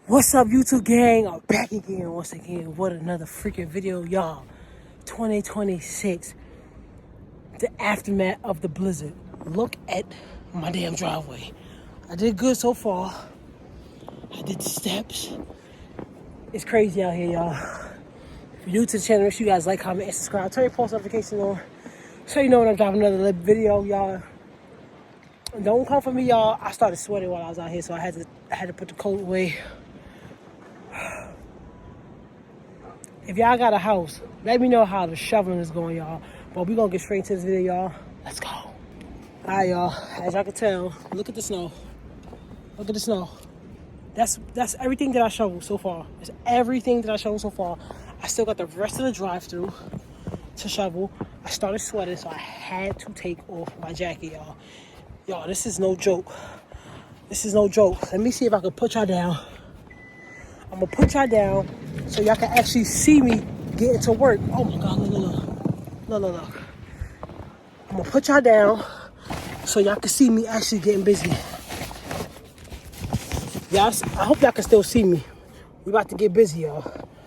What's up, YouTube gang? I'm back again once again with another freaking video, y'all. 2026, the aftermath of the blizzard. Look at my damn driveway. I did good so far. I did the steps. It's crazy out here, y'all. If you're new to the channel, make sure you guys like, comment, and subscribe. Turn your post notifications on so you know when I'm dropping another video, y'all. Don't come for me, y'all. I started sweating while I was out here, so I had to put the coat away. If y'all got a house, let me know how the shoveling is going, y'all. But we gonna get straight into this video, y'all. Let's go. All right, y'all. As y'all can tell, look at the snow. Look at the snow. That's everything that I shoveled so far. That's everything that I shoveled so far. I still got the rest of the drive-through to shovel. I started sweating, so I had to take off my jacket, y'all. Y'all, this is no joke. This is no joke. Let me see if I can put y'all down. I'm gonna put y'all down so y'all can actually see me getting to work. Oh my God, look. I'm gonna put y'all down so y'all can see me actually getting busy. Y'all, I hope y'all can still see me. We about to get busy, y'all.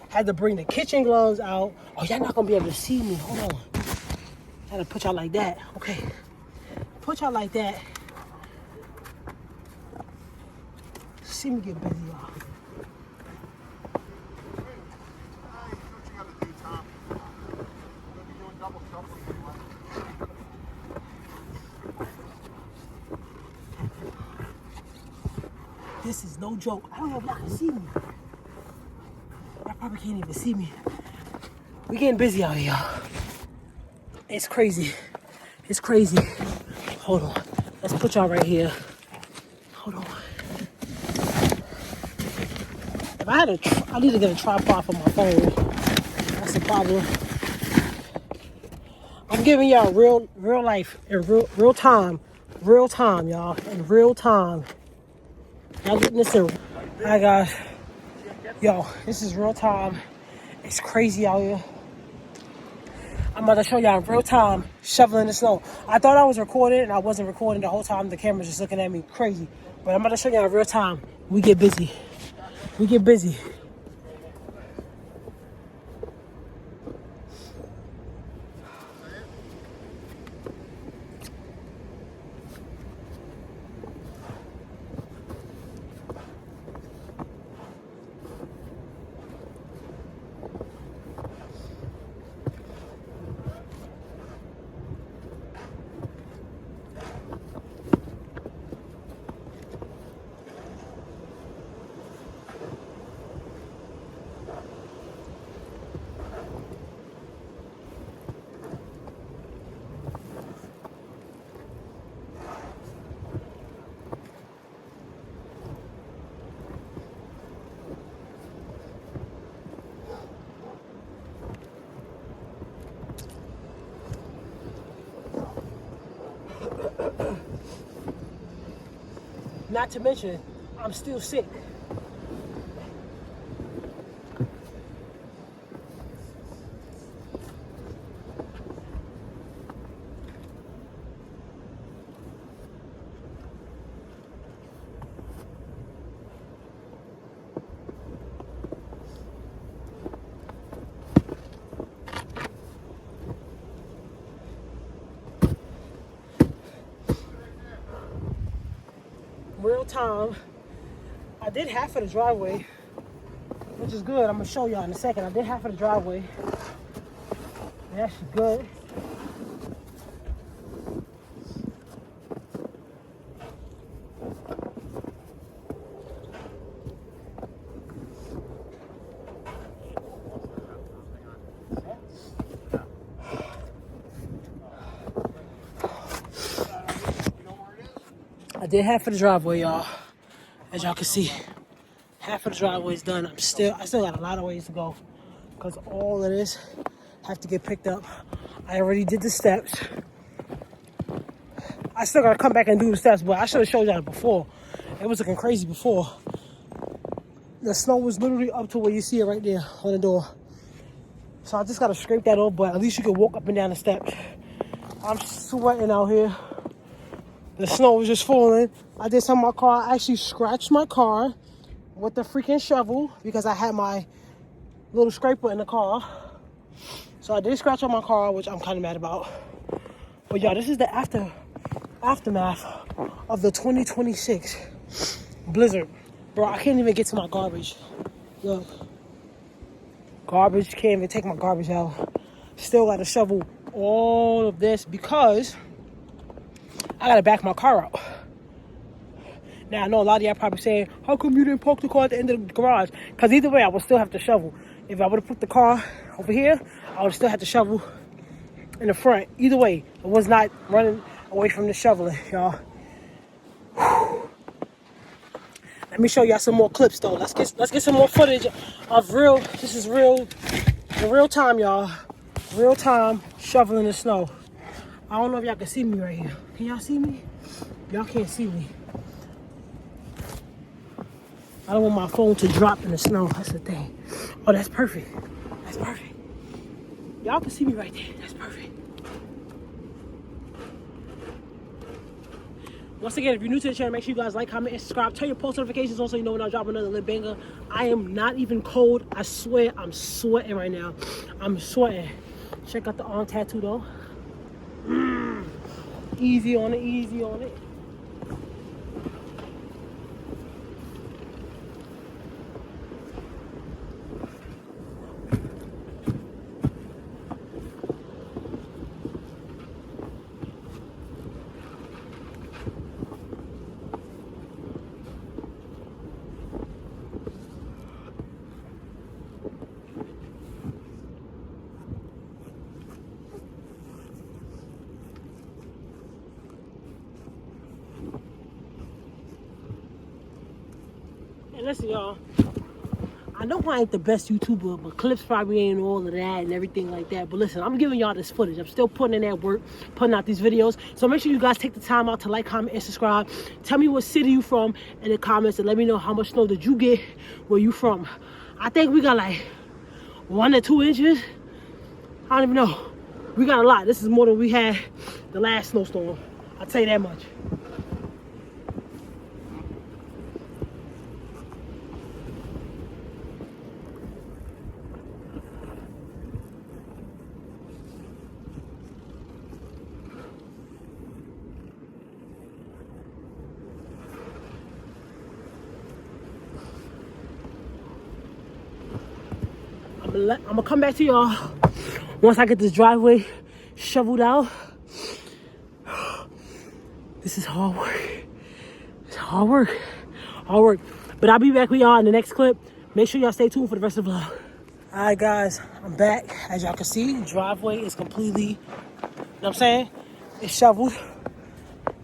Had to bring the kitchen gloves out. Oh, y'all not gonna be able to see me. Hold on. Had to put y'all like that. Okay. Put y'all like that. See me get busy, y'all. This is no joke. I don't know if y'all can see me. Y'all probably can't even see me. We getting busy out here, y'all. It's crazy. It's crazy. Hold on. Let's put y'all right here. Hold on. If I had I need to get a tripod for my phone. That's the problem. I'm giving y'all real life in real time, y'all, in real time. Y'all getting this in. Alright, guys. Yo, this is real time. It's crazy out here. I'm about to show y'all in real time shoveling the snow. I thought I was recording and I wasn't recording the whole time. The camera's just looking at me crazy. But I'm about to show y'all in real time. We get busy. We get busy. Not to mention, I'm still sick. Real time. I did half of the driveway, which is good. I'm gonna show y'all in a second. I did half of the driveway. That's good. I did half of the driveway, y'all. As y'all can see, half of the driveway is done. I still got a lot of ways to go because all of this have to get picked up. I already did the steps. I still gotta come back and do the steps, but I should have showed y'all before. It was looking crazy before. The snow was literally up to where you see it right there on the door. So I just gotta scrape that off, but at least you can walk up and down the steps. I'm sweating out here. The snow was just falling. I did something on my car. I actually scratched my car with the freaking shovel because I had my little scraper in the car. So I did scratch on my car, which I'm kind of mad about. But y'all, this is the aftermath of the 2026 blizzard. Bro, I can't even get to my garbage. Look. Garbage, can't even take my garbage out. Still got to shovel all of this because I got to back my car out. Now, I know a lot of y'all probably saying, how come you didn't park the car at the end of the garage? Because either way, I would still have to shovel. If I would have put the car over here, I would still have to shovel in the front. Either way, I was not running away from the shoveling, y'all. Let me show y'all some more clips, though. Let's get some more footage of real. This is real, in real time, y'all. Real time shoveling the snow. I don't know if y'all can see me right here. Can y'all see me? Y'all can't see me. I don't want my phone to drop in the snow. That's the thing. Oh, that's perfect. That's perfect. Y'all can see me right there. That's perfect. Once again, if you're new to the channel, make sure you guys like, comment, and subscribe. Turn your post notifications on so you know when I drop another lit banger. I am not even cold. I swear I'm sweating right now. I'm sweating. Check out the arm tattoo though. Easy on it, easy on it. And listen, y'all, I know I ain't the best YouTuber, but clips probably ain't all of that and everything like that. But listen, I'm giving y'all this footage. I'm still putting in that work, putting out these videos. So make sure you guys take the time out to like, comment, and subscribe. Tell me what city you from in the comments and let me know how much snow did you get where you from. I think we got like 1 or 2 inches. I don't even know. We got a lot. This is more than we had the last snowstorm. I'll tell you that much. I'm gonna come back to y'all once I get this driveway shoveled out. This is hard work. It's hard work. Hard work. But I'll be back with y'all in the next clip. Make sure y'all stay tuned for the rest of the vlog. Alright guys, I'm back. As y'all can see, the driveway is completely, you know what I'm saying? It's shoveled.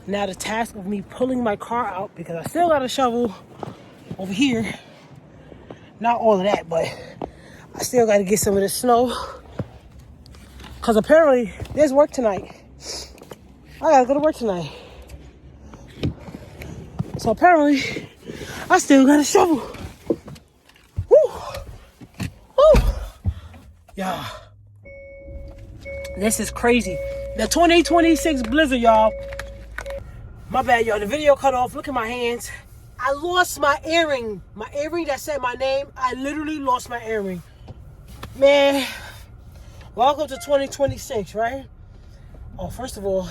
Now the task of me pulling my car out, because I still got a shovel over here. Not all of that, but I still got to get some of this snow. Because apparently, there's work tonight. I got to go to work tonight. So apparently, I still got a shovel. Woo! Woo! Y'all. This is crazy. The 2026 blizzard, y'all. My bad, y'all. The video cut off. Look at my hands. I lost my earring. My earring that said my name. I literally lost my earring. Man, welcome to 2026, right? Oh, first of all,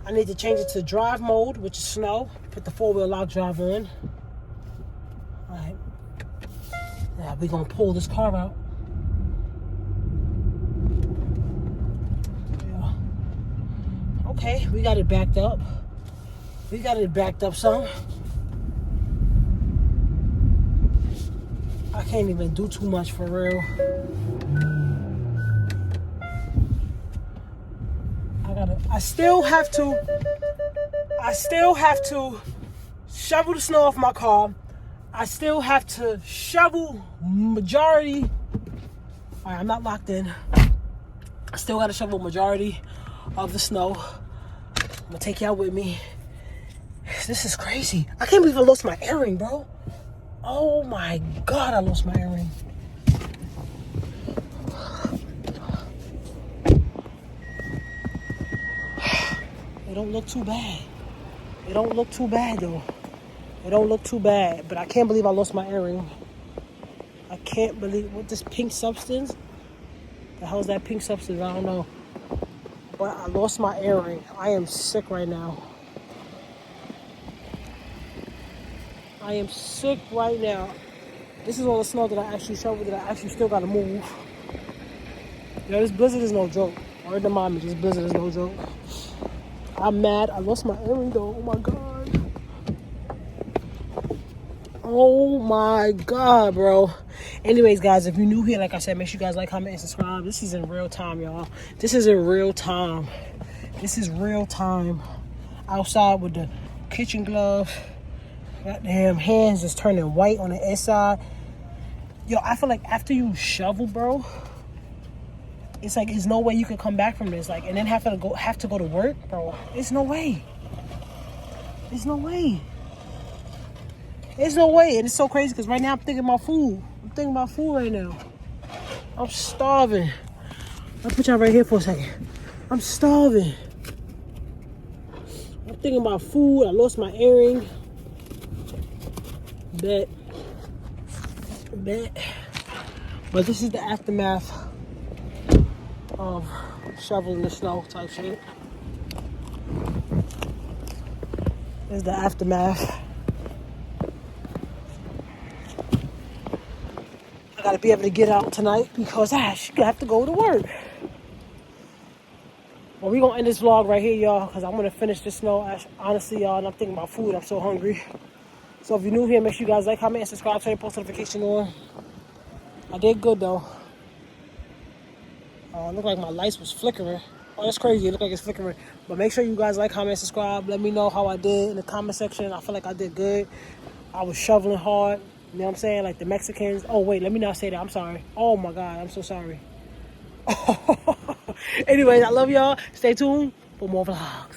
I need to change it to drive mode, which is snow. Put the 4-wheel lock drive on. All right. Now we're going to pull this car out. Yeah. Okay, we got it backed up. We got it backed up some. I can't even do too much for real. I still have to shovel the snow off my car. I still have to shovel majority. All right, I'm not locked in. I still got to shovel majority of the snow. I'm gonna take y'all with me. This is crazy. I can't believe I lost my earring, bro. Oh my God, I lost my earring. It don't look too bad. It don't look too bad though. It don't look too bad, but I can't believe I lost my earring. I can't believe, what, this pink substance? The hell's that pink substance? I don't know. But I lost my earring. I am sick right now. I am sick right now. This is all the snow that I actually shoveled that I actually still gotta move. Yo, this blizzard is no joke. Word to mommy, this blizzard is no joke. I'm mad. I lost my earring though. Oh my god. Oh my god, bro. Anyways, guys, if you're new here, like I said, make sure you guys like, comment, and subscribe. This is in real time, y'all. This is in real time. This is real time. Outside with the kitchen gloves. Goddamn hands is turning white on the inside. Yo, I feel like after you shovel, bro, it's like there's no way you can come back from this. Like, and then have to go to work, bro. There's no way. There's no way. There's no way. And it's so crazy because right now I'm thinking about food. I'm thinking about food right now. I'm starving. I'll put y'all right here for a second. I'm starving. I'm thinking about food. I lost my earring. Bet. But this is the aftermath of shoveling the snow type shit. This is the aftermath. I gotta be able to get out tonight because I have to go to work. Well, we're gonna end this vlog right here, y'all, because I'm gonna finish this snow. Honestly, y'all, and I'm thinking about food. I'm so hungry. So if you're new here, make sure you guys like, comment, and subscribe, turn your post notification on. I did good though. It looked like my lights was flickering. Oh, that's crazy. It looked like it's flickering. But make sure you guys like, comment, subscribe. Let me know how I did in the comment section. I feel like I did good. I was shoveling hard. You know what I'm saying? Like the Mexicans. Oh, wait. Let me not say that. I'm sorry. Oh, my God. I'm so sorry. Anyways, I love y'all. Stay tuned for more vlogs.